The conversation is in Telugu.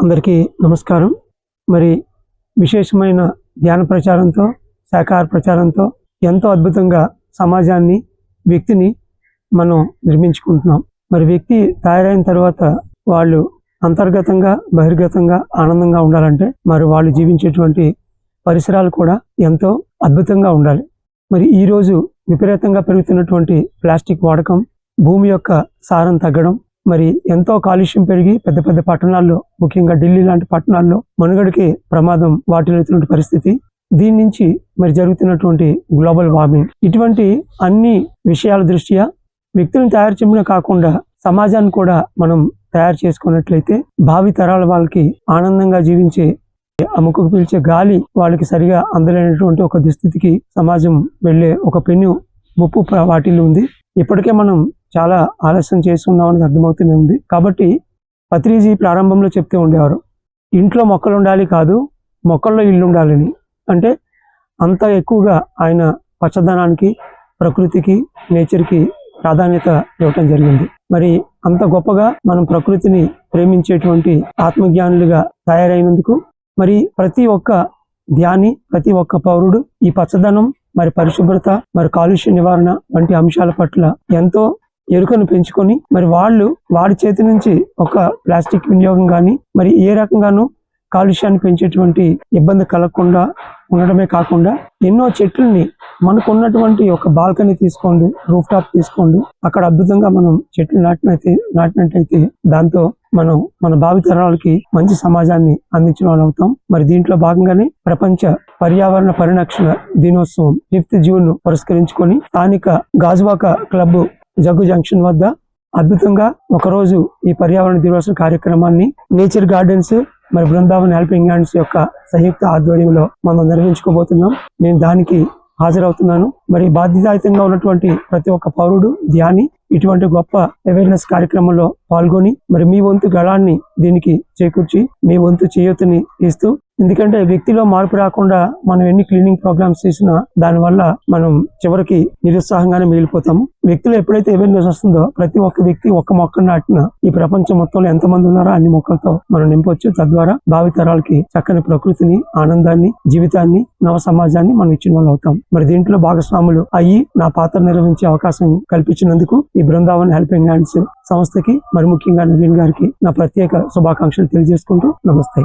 అందరికీ నమస్కారం. మరి విశేషమైన ధ్యాన ప్రచారంతో, శాకాహార ప్రచారంతో ఎంతో అద్భుతంగా సమాజాన్ని, వ్యక్తిని మనం నిర్మించుకుంటున్నాం. మరి వ్యక్తి తయారైన తర్వాత వాళ్ళు అంతర్గతంగా, బహిర్గతంగా ఆనందంగా ఉండాలంటే మరి వాళ్ళు జీవించేటువంటి పరిసరాలు కూడా ఎంతో అద్భుతంగా ఉండాలి. మరి ఈరోజు విపరీతంగా పెరుగుతున్నటువంటి ప్లాస్టిక్ వాడకం, భూమి యొక్క సారం తగ్గడం, మరి ఎంతో కాలుష్యం పెరిగి పెద్ద పెద్ద పట్టణాల్లో, ముఖ్యంగా ఢిల్లీ లాంటి పట్టణాల్లో మనుగడకి ప్రమాదం వాటిల్లుతున్న పరిస్థితి, దీని నుంచి మరి జరుగుతున్నటువంటి గ్లోబల్ వార్మింగ్, ఇటువంటి అన్ని విషయాల దృష్ట్యా వ్యక్తులను తయారు చేయడమే కాకుండా సమాజాన్ని కూడా మనం తయారు చేసుకున్నట్లయితే భావి తరాల వాళ్ళకి ఆనందంగా జీవించే, అమ్ముకు పీల్చే గాలి వాళ్ళకి సరిగా అందలేనటువంటి ఒక దుస్థితికి సమాజం వెళ్ళే ఒక పెను ముప్పు వాటిల్లు ఉంది. ఇప్పటికే మనం చాలా ఆలస్యం చేస్తున్నామని అర్థమవుతూనే ఉంది. కాబట్టి పత్రిజీ ప్రారంభంలో చెప్తూ ఉండేవారు, ఇంట్లో మొక్కలు ఉండాలి కాదు, మొక్కల్లో ఇల్లు ఉండాలని. అంటే అంత ఎక్కువగా ఆయన పచ్చదనానికి, ప్రకృతికి, నేచర్కి ప్రాధాన్యత ఇవ్వటం జరిగింది. మరి అంత గొప్పగా మనం ప్రకృతిని ప్రేమించేటువంటి ఆత్మజ్ఞానులుగా తయారైనందుకు మరి ప్రతి ఒక్క ధ్యాని, ప్రతి ఒక్క పౌరుడు ఈ పచ్చదనం, మరి పరిశుభ్రత, మరి కాలుష్య నివారణ వంటి అంశాల పట్ల ఎంతో ఎరుకను పెంచుకొని మరి వాళ్ళు వాడి చేతి నుంచి ఒక ప్లాస్టిక్ వినియోగం కానీ మరి ఏ రకంగానూ కాలుష్యాన్ని పెంచేటువంటి ఇబ్బంది కలగకుండా ఉండడమే కాకుండా ఎన్నో చెట్లని, మనకు ఉన్నటువంటి ఒక బాల్కనీ తీసుకోండి, రూఫ్ టాప్ తీసుకోండి, అక్కడ అద్భుతంగా మనం చెట్లు నాటినట్టయితే దాంతో మనం మన భావితరాలకి మంచి సమాజాన్ని అందించిన వాళ్ళు అవుతాం. మరి దీంట్లో భాగంగానే ప్రపంచ పర్యావరణ పరిరక్షణ దినోత్సవం 5th జూన్ పురస్కరించుకొని స్థానిక గాజువాక క్లబ్ జగ్గు జంక్షన్ వద్ద అద్భుతంగా ఒకరోజు ఈ పర్యావరణ దినోత్సవ కార్యక్రమాన్ని నేచర్ గార్డెన్స్ మరి బృందావన్ హెల్పింగ్ హ్యాండ్స్ యొక్క సంయుక్త ఆధ్వర్యంలో మనం నిర్వహించుకోబోతున్నాం. నేను దానికి హాజరవుతున్నాను. మరి బాధ్యతాయుతంగా ఉన్నటువంటి ప్రతి ఒక్క పౌరుడు, ధ్యాని ఇటువంటి గొప్ప అవేర్నెస్ కార్యక్రమంలో పాల్గొని మరి మీ వంతు గళాన్ని దీనికి చేకూర్చి మీ వంతు చేయూతని ఇస్తూ, ఎందుకంటే వ్యక్తిలో మార్పు రాకుండా మనం ఎన్ని క్లీనింగ్ ప్రోగ్రామ్స్ చేసినా దానివల్ల మనం చివరికి నిరుత్సాహంగానే మిగిలిపోతాము. వ్యక్తిలో ఎప్పుడైతే అవేర్నెస్ వస్తుందో ప్రతి ఒక్క వ్యక్తి ఒక్క మొక్కను నాటిన ఈ ప్రపంచం మొత్తంలో ఎంతమంది ఉన్నారో అన్ని మొక్కలతో మనం నింపొచ్చు. తద్వారా భావితరాలకి చక్కని ప్రకృతిని, ఆనందాన్ని, జీవితాన్ని, నవ సమాజాన్ని మనం ఇచ్చిన వాళ్ళు అవుతాం. మరి దీంట్లో భాగస్వాములు అయ్యి నా పాత్ర నిర్వహించే అవకాశం కల్పించినందుకు ఈ బృందావన్ హెల్పింగ్ హ్యాండ్స్ సంస్థకి మరి ముఖ్యంగా నవీన్ గారికి నా ప్రత్యేక శుభాకాంక్షలు తెలియజేసుకుంటూ నమస్తే.